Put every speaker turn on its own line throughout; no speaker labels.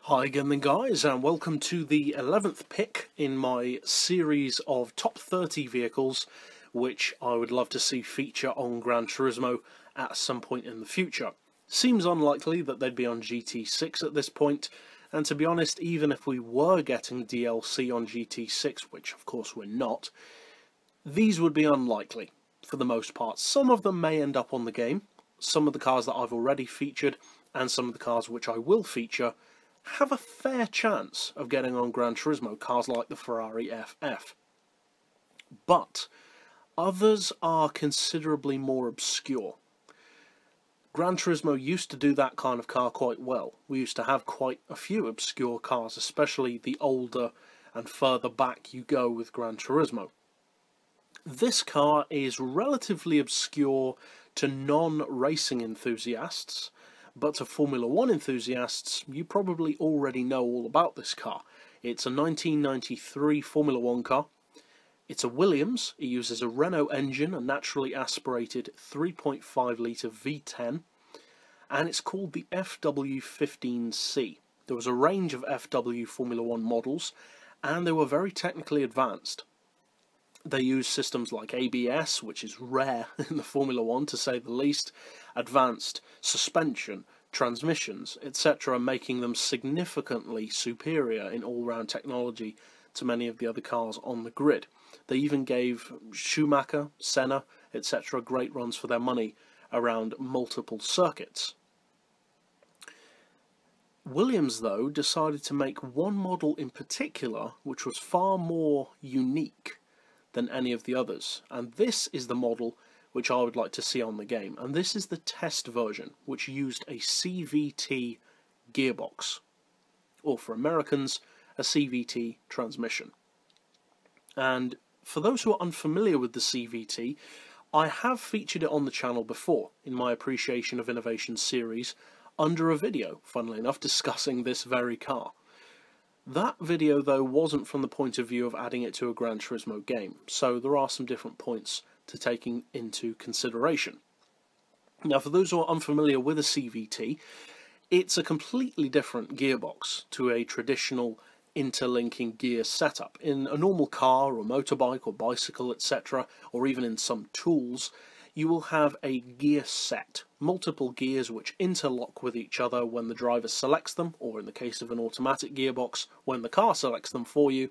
Hi again then guys, and welcome to the 11th pick in my series of top 30 vehicles which I would love to see feature on GranTurismo at some point in the future. Seems unlikely that they'd be on GT6 at this point, and to be honest, even if we were getting DLC on GT6, which of course we're not, these would be unlikely for the most part. Some of them may end up on the game, some of the cars that I've already featured, and some of the cars which I will feature have a fair chance of getting on GranTurismo, cars like the Ferrari FF. But others are considerably more obscure. GranTurismo used to do that kind of car quite well. We used to have quite a few obscure cars, especially the older and further back you go with GranTurismo. This car is relatively obscure to non-racing enthusiasts, but to Formula 1 enthusiasts, you probably already know all about this car. It's a 1993 Formula 1 car. It's a Williams. It uses a Renault engine, a naturally aspirated 3.5 litre V10, and it's called the FW15C. There was a range of FW Formula 1 models, and they were very technically advanced. They use systems like ABS, which is rare in the Formula 1 to say the least, advanced suspension, transmissions, etc., making them significantly superior in all-round technology to many of the other cars on the grid. They even gave Schumacher, Senna, etc. great runs for their money around multiple circuits. Williams, though, decided to make one model in particular which was far more unique than any of the others, and this is the model which I would like to see on the game, and this is the test version, which used a CVT gearbox, or for Americans, a CVT transmission. And for those who are unfamiliar with the CVT, I have featured it on the channel before in my Appreciation of Innovation series under a video, funnily enough, discussing this very car. That video, though, wasn't from the point of view of adding it to a GranTurismo game, so there are some different points to taking into consideration. Now, for those who are unfamiliar with a CVT, it's a completely different gearbox to a traditional interlinking gear setup. In a normal car or motorbike or bicycle, etc., or even in some tools, you will have a gear set, multiple gears which interlock with each other when the driver selects them, or in the case of an automatic gearbox, when the car selects them for you.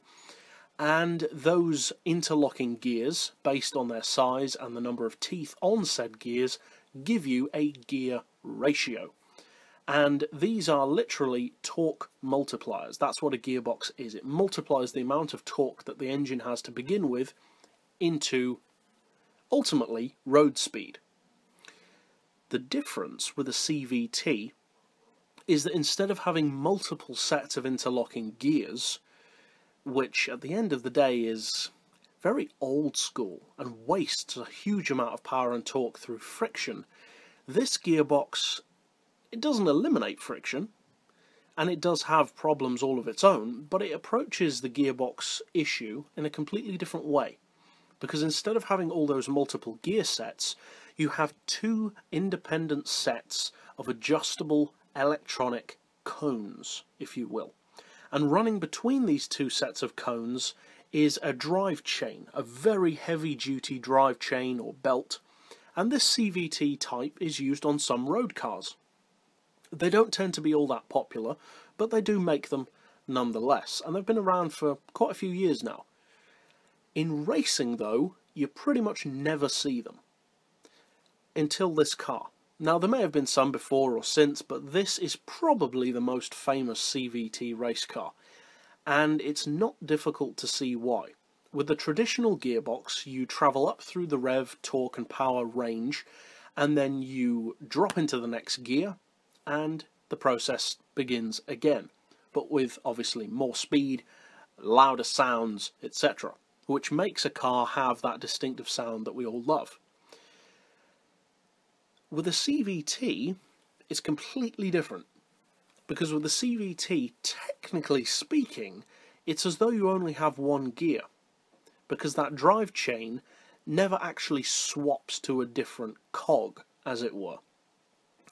And those interlocking gears, based on their size and the number of teeth on said gears, give you a gear ratio. And these are literally torque multipliers. That's what a gearbox is. It multiplies the amount of torque that the engine has to begin with into, ultimately, road speed. The difference with a CVT is that instead of having multiple sets of interlocking gears, which at the end of the day is very old school and wastes a huge amount of power and torque through friction, this gearbox, it doesn't eliminate friction, and it does have problems all of its own, but it approaches the gearbox issue in a completely different way. Because instead of having all those multiple gear sets, you have two independent sets of adjustable electronic cones, if you will. And running between these two sets of cones is a drive chain, a very heavy-duty drive chain or belt, and this CVT type is used on some road cars. They don't tend to be all that popular, but they do make them nonetheless, and they've been around for quite a few years now. In racing, though, you pretty much never see them until this car. Now, there may have been some before or since, but this is probably the most famous CVT race car, and it's not difficult to see why. With the traditional gearbox, you travel up through the rev, torque and power range, and then you drop into the next gear, and the process begins again, but with obviously more speed, louder sounds, etc., which makes a car have that distinctive sound that we all love. With a CVT, it's completely different, because with the CVT, technically speaking, it's as though you only have one gear, because that drive chain never actually swaps to a different cog, as it were.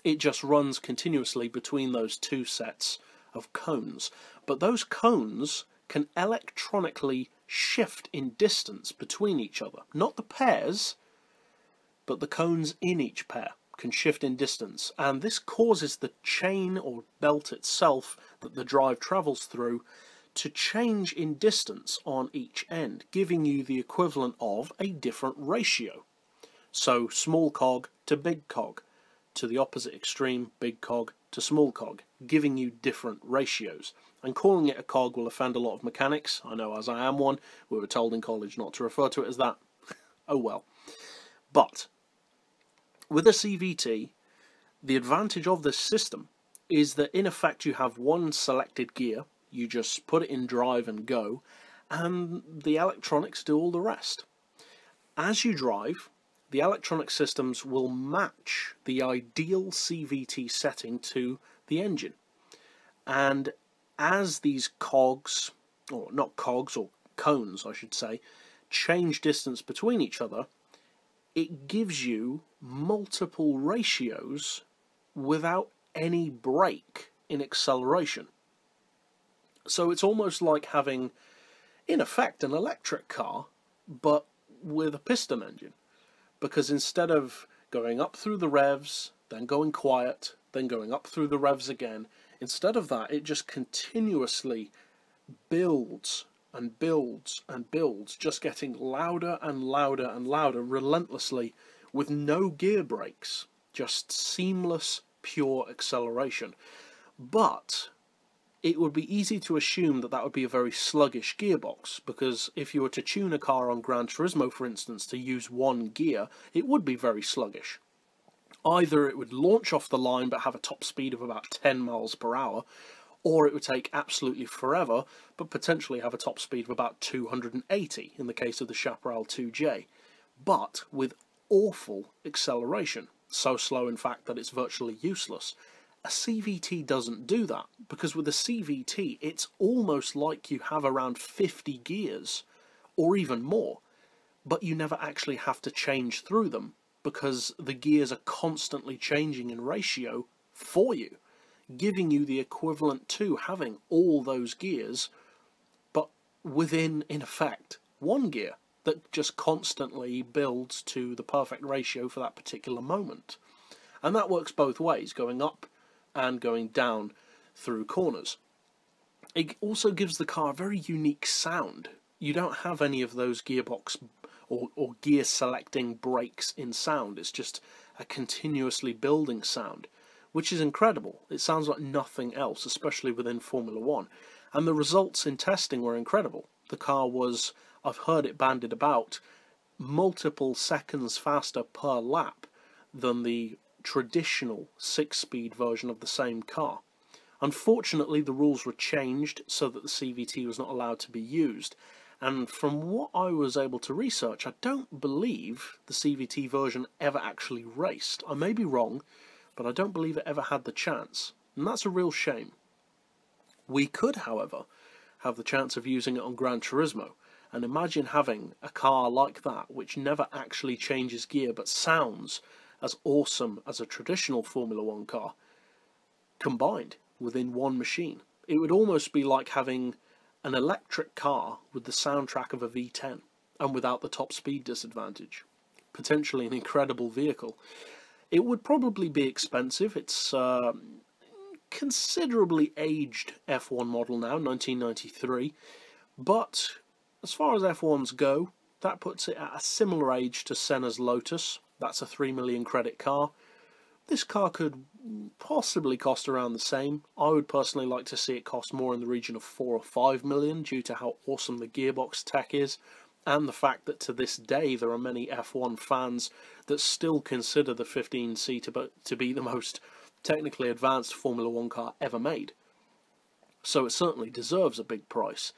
It just runs continuously between those two sets of cones, but those cones can electronically shift in distance between each other. Not the pairs, but the cones in each pair can shift in distance, and this causes the chain or belt itself that the drive travels through to change in distance on each end, giving you the equivalent of a different ratio. So small cog to big cog, to the opposite extreme, big cog to small cog, giving you different ratios. And calling it a cog will offend a lot of mechanics. I know, as I am one. We were told in college not to refer to it as that. Oh well. But with a CVT, the advantage of this system is that in effect you have one selected gear, you just put it in drive and go, and the electronics do all the rest. As you drive, the electronic systems will match the ideal CVT setting to the engine. And as these cogs, or not cogs, or cones I should say, change distance between each other, it gives you multiple ratios without any break in acceleration. So it's almost like having, in effect, an electric car, but with a piston engine. Because instead of going up through the revs, then going quiet, then going up through the revs again, instead of that, it just continuously builds and builds and builds, just getting louder and louder and louder relentlessly with no gear brakes, just seamless, pure acceleration. But it would be easy to assume that that would be a very sluggish gearbox, because if you were to tune a car on GranTurismo, for instance, to use one gear, it would be very sluggish. Either it would launch off the line but have a top speed of about 10 miles per hour, or it would take absolutely forever but potentially have a top speed of about 280 in the case of the Chaparral 2J, but with awful acceleration, so slow in fact that it's virtually useless. A CVT doesn't do that, because with a CVT it's almost like you have around 50 gears, or even more, but you never actually have to change through them, because the gears are constantly changing in ratio for you, giving you the equivalent to having all those gears, but within, in effect, one gear that just constantly builds to the perfect ratio for that particular moment. And that works both ways, going up and going down through corners. It also gives the car a very unique sound. You don't have any of those gearbox or gear selecting breaks in sound. It's just a continuously building sound, which is incredible. It sounds like nothing else, especially within Formula 1. And the results in testing were incredible. The car was, I've heard it bandied about, multiple seconds faster per lap than the traditional 6-speed version of the same car. Unfortunately, the rules were changed so that the CVT was not allowed to be used, and from what I was able to research, I don't believe the CVT version ever actually raced. I may be wrong, but I don't believe it ever had the chance, and that's a real shame. We could, however, have the chance of using it on GranTurismo, and imagine having a car like that which never actually changes gear but sounds as awesome as a traditional Formula 1 car, combined within one machine. It would almost be like having an electric car with the soundtrack of a V10, and without the top speed disadvantage. Potentially an incredible vehicle. It would probably be expensive. It's considerably aged F1 model now, 1993, but as far as F1s go, that puts it at a similar age to Senna's Lotus. That's a 3 million credit car. This car could possibly cost around the same. I would personally like to see it cost more in the region of 4 or 5 million due to how awesome the gearbox tech is, and the fact that to this day there are many F1 fans that still consider the 15C to be the most technically advanced Formula 1 car ever made. So it certainly deserves a big price.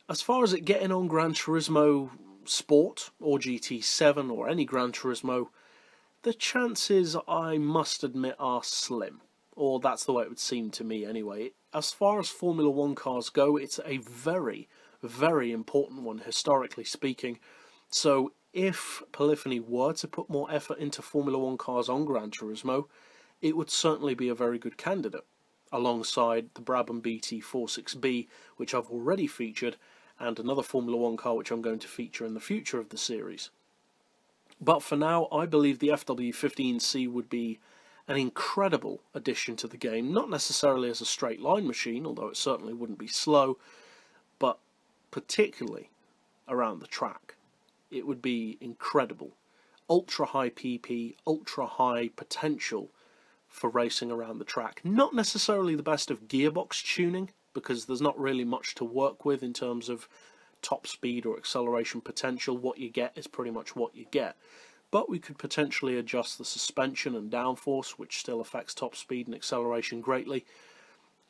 As far as it getting on GranTurismo Sport or GT7 or any GranTurismo, the chances, I must admit, are slim. Or that's the way it would seem to me anyway. As far as Formula 1 cars go, it's a very, very important one, historically speaking. So if Polyphony were to put more effort into Formula 1 cars on GranTurismo, it would certainly be a very good candidate. alongside the Brabham BT46B, which I've already featured, and another Formula 1 car which I'm going to feature in the future of the series. But for now, I believe the FW15C would be an incredible addition to the game, not necessarily as a straight line machine, although it certainly wouldn't be slow, but particularly around the track. It would be incredible. Ultra high PP, ultra high potential for racing around the track. Not necessarily the best of gearbox tuning, because there's not really much to work with in terms of top speed or acceleration potential. What you get is pretty much what you get. But we could potentially adjust the suspension and downforce, which still affects top speed and acceleration greatly.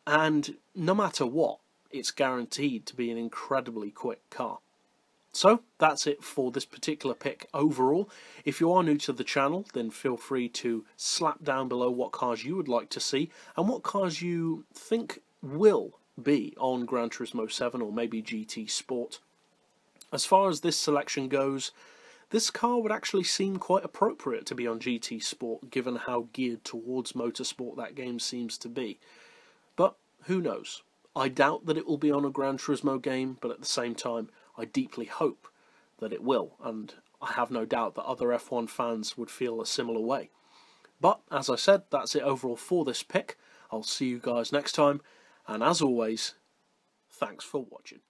And no matter what, it's guaranteed to be an incredibly quick car. So that's it for this particular pick overall. If you are new to the channel, then feel free to slap down below what cars you would like to see and what cars you think will be on Gran Turismo 7 or maybe GT Sport. As far as this selection goes, this car would actually seem quite appropriate to be on GT Sport, given how geared towards motorsport that game seems to be. But who knows? I doubt that it will be on a Gran Turismo game, but at the same time, I deeply hope that it will, and I have no doubt that other F1 fans would feel a similar way. But, as I said, that's it overall for this pick. I'll see you guys next time, and as always, thanks for watching.